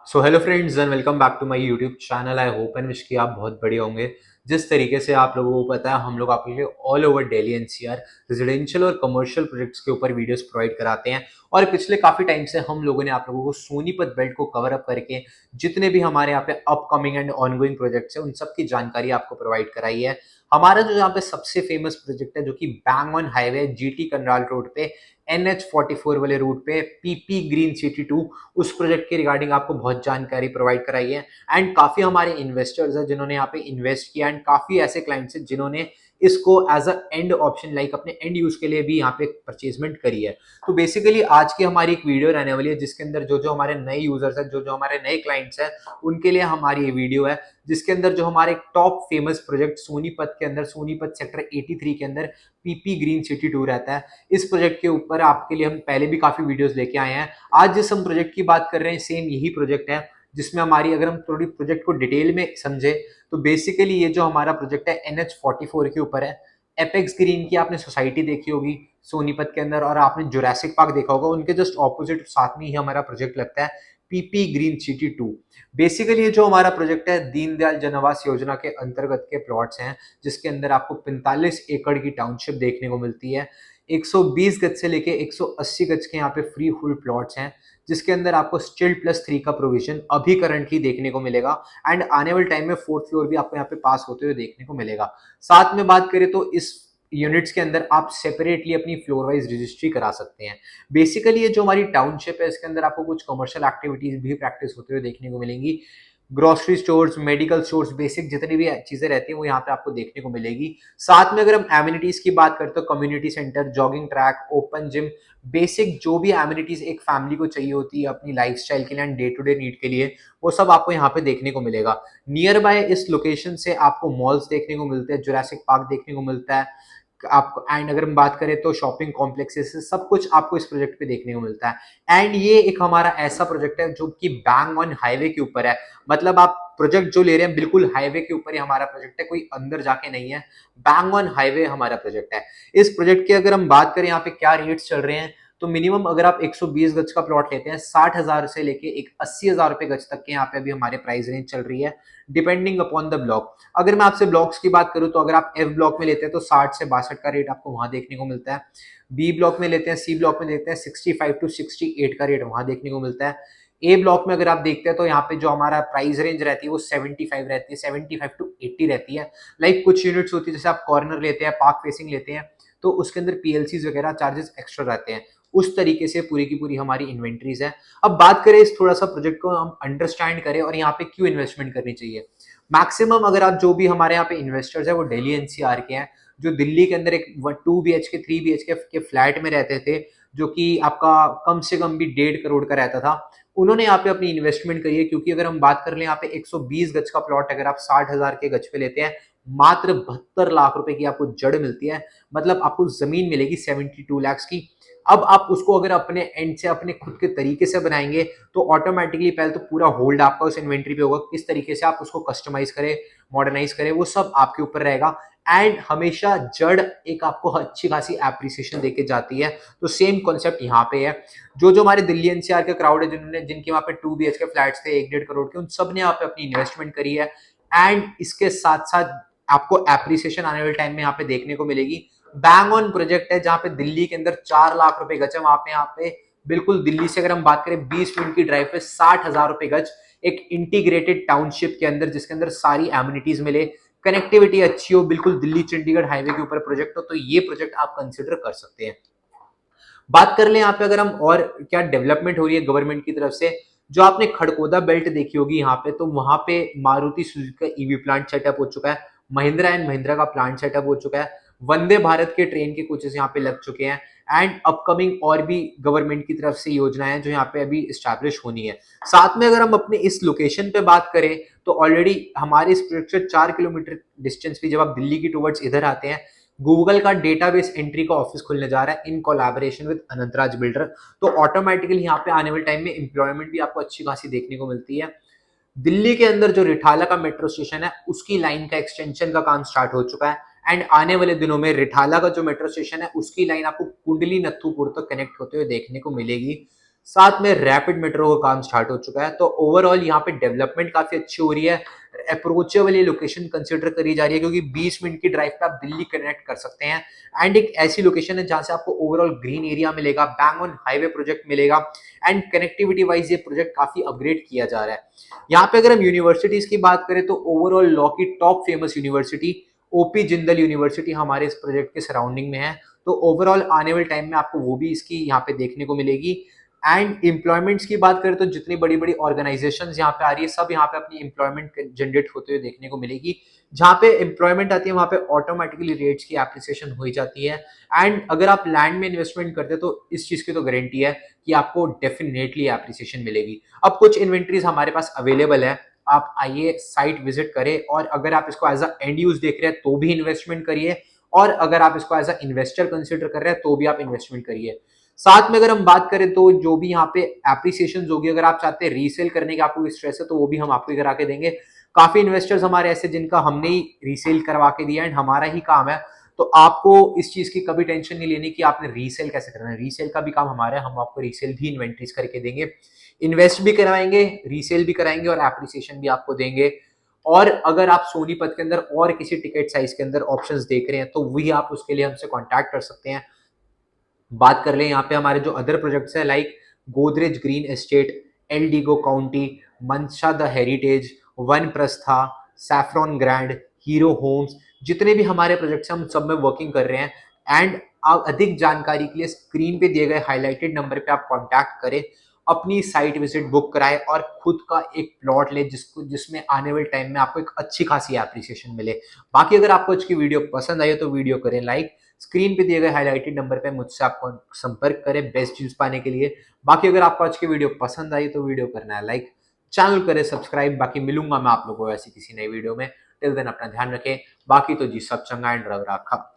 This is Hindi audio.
So hello friends and welcome back to my YouTube channel. I hope and wish कि आप बहुत बढ़िया होंगे। जिस तरीके से आप लोगों को पता है, हम लोग आपके लिए all over Delhi NCR residential और कमर्शियल प्रोजेक्ट्स के ऊपर वीडियोस प्रोवाइड कराते हैं। और पिछले काफी टाइम से हम लोगों ने आप लोगों को सोनीपत बेल्ट को कवर अप करके जितने भी हमारे यहाँ पे अपकमिंग एंड ऑनगोइंग प्रोजेक्ट्स हैं उन सब की जानकारी आपको प्रोवाइड कराई है। हमारा जो यहाँ पे सबसे फेमस प्रोजेक्ट है जो कि बैंग ऑन हाईवे जीटी कंडाल रोड पे NH44 वाले रूट पे पीपी ग्रीन सिटी 2, उस प्रोजेक्ट के रिगार्डिंग आपको बहुत जानकारी प्रोवाइड कराई है। एंड काफी हमारे इन्वेस्टर्स हैं जिन्होंने यहाँ पे इन्वेस्ट किया एंड काफी ऐसे क्लाइंट्स हैं जिन्होंने इसको as a end option like अपने एंड यूज के लिए भी यहाँ पे परचेजमेंट करी है। तो बेसिकली आज की हमारी एक वीडियो रहने वाली है जिसके अंदर जो जो हमारे नए यूजर्स हैं, जो जो हमारे नए क्लाइंट्स हैं, उनके लिए हमारी ये वीडियो है। जिसके अंदर जो हमारे टॉप फेमस प्रोजेक्ट सोनीपत के अंदर, सोनीपत सेक्टर 83 के अंदर पीपी ग्रीन सिटी 2 रहता है, इस प्रोजेक्ट के ऊपर आपके लिए हम पहले भी काफी वीडियोस लेके आए हैं। आज जिस हम प्रोजेक्ट की बात कर रहे हैं सेम यही प्रोजेक्ट है, जिसमें हमारी अगर हम थोड़ी प्रोजेक्ट को डिटेल में समझे तो बेसिकली ये जो हमारा प्रोजेक्ट है NH44 के ऊपर है। एपेक्स ग्रीन की आपने सोसाइटी देखी होगी सोनीपत के अंदर, और आपने जुरासिक पार्क देखा होगा, उनके जस्ट ऑपोजिट साथ में ही हमारा प्रोजेक्ट लगता है पीपी ग्रीन सिटी 2। बेसिकली ये जो हमारा प्रोजेक्ट है दीनदयाल जन आवास योजना के अंतर्गत के प्लॉट्स हैं, जिसके अंदर आपको 45 एकड़ की टाउनशिप देखने को मिलती है। 120 गज से लेके 180 गज के यहाँ पे फ्री फुल प्लॉट्स हैं, जिसके अंदर आपको स्टिल+3 का प्रोविजन अभी करंटली देखने को मिलेगा। एंड आने वाले टाइम में फोर्थ फ्लोर भी आपको यहाँ पे पास होते हुए देखने को मिलेगा। साथ में बात करें तो इस यूनिट्स के अंदर आप सेपरेटली अपनी फ्लोर वाइज रजिस्ट्री करा सकते हैं। बेसिकली ये जो हमारी टाउनशिप है इसके अंदर आपको कुछ कमर्शियल एक्टिविटीज भी प्रैक्टिस होते हुए देखने को मिलेंगी। Grocery stores, medical stores, basic जितनी भी चीजें रहती हैं वो यहाँ पे आपको देखने को मिलेगी। साथ में अगर हम एमिनिटीज की बात करते हो, community centre, jogging track, open gym, basic जो भी एमिनिटीज एक फैमिली को चाहिए होती है अपनी लाइफस्टाइल के लिए and day to day need के लिए, वो सब आपको यहाँ पे देखने को मिलेगा। नियर बाय इस लोकेशन से आपको मॉल्स देखने को मिलते हैं, जुरासिक पार्क देखने को मिलता है आपको। एंड अगर हम बात करें तो शॉपिंग कॉम्प्लेक्सेस, सब कुछ आपको इस प्रोजेक्ट पे देखने को मिलता है। एंड ये एक हमारा ऐसा प्रोजेक्ट है जो कि बैंग ऑन हाईवे के ऊपर है। मतलब आप प्रोजेक्ट जो ले रहे हैं बिल्कुल हाईवे के ऊपर ही हमारा प्रोजेक्ट है, कोई अंदर जाके नहीं है। बैंग ऑन हाईवे हमारा प्रोजेक्ट है। इस प्रोजेक्ट की अगर हम बात करें यहाँ पे क्या रेट्स चल रहे हैं, तो मिनिमम अगर आप 120 गज का प्लॉट लेते हैं 60,000 से लेके एक 80,000 रुपए गज तक के यहाँ पे अभी हमारे प्राइस रेंज चल रही है, डिपेंडिंग अपॉन द ब्लॉक। अगर मैं आपसे ब्लॉक्स की बात करूं तो अगर आप एफ ब्लॉक में लेते हैं तो 60 से 62 का रेट आपको वहां देखने को मिलता है। बी ब्लॉक में लेते हैं, सी ब्लॉक में देखते हैं 65 टू 68 का रेट वहां देखने को मिलता है। ए ब्लॉक में अगर आप देखते हैं तो यहाँ पे जो हमारा प्राइस रेंज रहती है वो 75 रहती है, 75 टू 80 रहती है। लाइक कुछ यूनिट्स होती है जैसे आप कॉर्नर लेते हैं, पार्क फेसिंग लेते हैं, तो उसके अंदर पीएलसीज वगैरह चार्जेस एक्स्ट्रा रहते हैं। उस तरीके से पूरी की पूरी हमारी इन्वेंट्रीज है। अब बात करें इस थोड़ा सा प्रोजेक्ट को हम अंडरस्टैंड करें और यहाँ पे क्यों इन्वेस्टमेंट करनी चाहिए। मैक्सिमम अगर आप जो भी हमारे यहाँ पे इन्वेस्टर्स है वो दिल्ली एनसीआर के हैं, जो दिल्ली के अंदर एक 2 BHK 3 BHK के फ्लैट में रहते थे, जो कि आपका कम से कम भी 1.5 करोड़ का रहता था, उन्होंने यहाँ पे अपनी इन्वेस्टमेंट करी है। क्योंकि अगर हम बात कर लें यहाँ पे 120 गज का प्लॉट अगर आप 60,000 के गज पे लेते हैं, मात्र 72 लाख रुपए की आपको जड़ मिलती है। मतलब आपको जमीन मिलेगी 72 लाख की। अब आप उसको अगर अपने एंड से अपने खुद के तरीके से बनाएंगे तो ऑटोमेटिकली पहले तो पूरा होल्ड आपका उस इन्वेंट्री पे होगा। किस तरीके से आप उसको कस्टमाइज करें, मॉडर्नाइज करें, वो सब आपके ऊपर रहेगा। एंड हमेशा जड़ एक आपको अच्छी खासी एप्रिसिएशन देके जाती है। तो सेम कॉन्सेप्ट यहाँ पे है। जो जो हमारे दिल्ली एनसीआर के क्राउड है जिन्होंने, जिनके वहां पे 2 BHK फ्लैट्स थे 1-1.5 करोड़ के, उन सब ने यहाँ पे अपनी इन्वेस्टमेंट करी है। एंड इसके साथ साथ आपको एप्रिसिएशन आने वाले टाइम में यहाँ पे देखने को मिलेगी। बैंग ऑन प्रोजेक्ट है जहां पे दिल्ली के अंदर 4 लाख रुपए गज है, वहां पे यहाँ पे बिल्कुल दिल्ली से अगर हम बात करें 20 मिनट की ड्राइव पे 60,000 रुपए गज, एक इंटीग्रेटेड टाउनशिप के अंदर जिसके अंदर सारी एमिनिटीज मिले, कनेक्टिविटी अच्छी हो, बिल्कुल दिल्ली चंडीगढ़ हाईवे के ऊपर प्रोजेक्ट हो, तो ये प्रोजेक्ट आप कंसिडर कर सकते हैं। बात कर ले यहाँ पे अगर हम और क्या डेवलपमेंट हो रही है गवर्नमेंट की तरफ से, जो आपने खड़कोदा बेल्ट देखी होगी यहाँ पे, तो वहां पे मारुति सुजुकी का ईवी प्लांट सेटअप हो चुका है, महिंद्रा एंड महिंद्रा का प्लांट सेटअप हो चुका है, वंदे भारत के ट्रेन के कुछ यहाँ पे लग चुके हैं। एंड अपकमिंग और भी गवर्नमेंट की तरफ से योजनाएं हैं जो यहाँ पे अभी स्टैब्लिश होनी है। साथ में अगर हम अपने इस लोकेशन पे बात करें तो ऑलरेडी हमारे इस प्रोजेक्ट से 4 किलोमीटर डिस्टेंस पे जब आप दिल्ली की टूवर्ड्स इधर आते हैं, गूगल का डेटाबेस एंट्री का ऑफिस खुलने जा रहा है in collaboration with Anantraj builder. तो ऑटोमेटिकली यहाँ पे आने वाले टाइम में एम्प्लॉयमेंट भी आपको अच्छी खासी देखने को मिलती है। दिल्ली के अंदर जो रिठाला का मेट्रो स्टेशन है उसकी लाइन का एक्सटेंशन का काम स्टार्ट हो चुका है। एंड आने वाले दिनों में रिठाला का जो मेट्रो स्टेशन है उसकी लाइन आपको कुंडली नथुपुर तक कनेक्ट होते हुए देखने को मिलेगी। साथ में रैपिड मेट्रो का काम स्टार्ट हो चुका है। तो ओवरऑल यहाँ पे डेवलपमेंट काफी अच्छी हो रही है। अप्रोचेबल ये लोकेशन कंसिडर करी जा रही है क्योंकि 20 मिनट की ड्राइव पे आप दिल्ली कनेक्ट कर सकते हैं। एंड एक ऐसी लोकेशन है जहां से आपको ओवरऑल ग्रीन एरिया मिलेगा, बैंग ऑन हाईवे प्रोजेक्ट मिलेगा, एंड कनेक्टिविटी वाइज ये प्रोजेक्ट काफी अपग्रेड किया जा रहा है। यहाँ पे अगर हम यूनिवर्सिटीज की बात करें तो ओवरऑल लॉ की top famous university OP Jindal university हमारे इस प्रोजेक्ट के सराउंडिंग में है। तो ओवरऑल आने वाले टाइम में आपको वो भी इसकी यहाँ पे देखने को मिलेगी। एंड एम्प्लॉयमेंट्स की बात करें तो जितनी बड़ी बड़ी ऑर्गेनाइजेशन यहाँ पे आ रही है सब यहाँ पे अपनी एम्प्लॉयमेंट जनरेट होते हुए देखने को मिलेगी। जहाँ पे एम्प्लॉयमेंट आती है वहां पे ऑटोमेटिकली रेट्स की एप्रिसिएशन हो जाती है। एंड अगर आप लैंड में इन्वेस्टमेंट करते हैं तो इस चीज की तो गारंटी है कि आपको डेफिनेटली एप्रिसिएशन मिलेगी। अब कुछ इन्वेंट्रीज हमारे पास अवेलेबल है, आप आइए साइट विजिट करें, और अगर आप इसको एज अ एंड यूज देख रहे हैं तो भी इन्वेस्टमेंट करिए, और अगर आप इसको एज अ इन्वेस्टर कंसिडर कर रहे हैं तो भी आप इन्वेस्टमेंट करिए। साथ में अगर हम बात करें तो जो भी यहाँ पे एप्रिसिएशन होगी, अगर आप चाहते हैं रीसेल करने का आपको स्ट्रेस है तो वो भी हम आपको करा के देंगे। काफी इन्वेस्टर्स हमारे ऐसे जिनका हमने ही रीसेल करवा के दिया एंड हमारा ही काम है, तो आपको इस चीज की कभी टेंशन नहीं लेनी कि आपने रीसेल कैसे करना है। रीसेल का भी काम हमारा है, हम आपको रीसेल भी इन्वेंट्रीज करके देंगे, इन्वेस्ट भी करवाएंगे, रीसेल भी कराएंगे और एप्रिसिएशन भी आपको देंगे। और अगर आप सोनीपत के अंदर और किसी टिकट साइज के अंदर ऑप्शंस देख रहे हैं तो वही आप उसके लिए हमसे कांटेक्ट कर सकते हैं। बात कर लें यहाँ पे हमारे जो अदर प्रोजेक्ट्स हैं like Godrej green estate, Eldeco county, Mansha the heritage, Vanprastha, saffron grand, Hero homes, जितने भी हमारे प्रोजेक्ट्स हैं हम सब में वर्किंग कर रहे हैं। एंड आप अधिक जानकारी के लिए स्क्रीन पे दिए गए हाईलाइटेड नंबर पे आप कांटेक्ट करें, अपनी साइट विजिट बुक कराएं और खुद का एक प्लॉट ले जिसमें आने वाले टाइम में आपको एक अच्छी खासी एप्रिसिएशन मिले। बाकी अगर आपको आज की वीडियो पसंद आई हो तो वीडियो करें लाइक, स्क्रीन पे दिए गए हाईलाइटेड नंबर पे मुझसे आपको संपर्क करें बेस्ट चीज पाने के लिए। बाकी अगर आपको आज की वीडियो पसंद आई तो वीडियो करना है लाइक, चैनल करें सब्सक्राइब। बाकी मिलूंगा मैं आप लोगों को ऐसी किसी नई वीडियो में। टिल देन अपना ध्यान रखें। बाकी तो जी सब चंगा एंड रव रखा।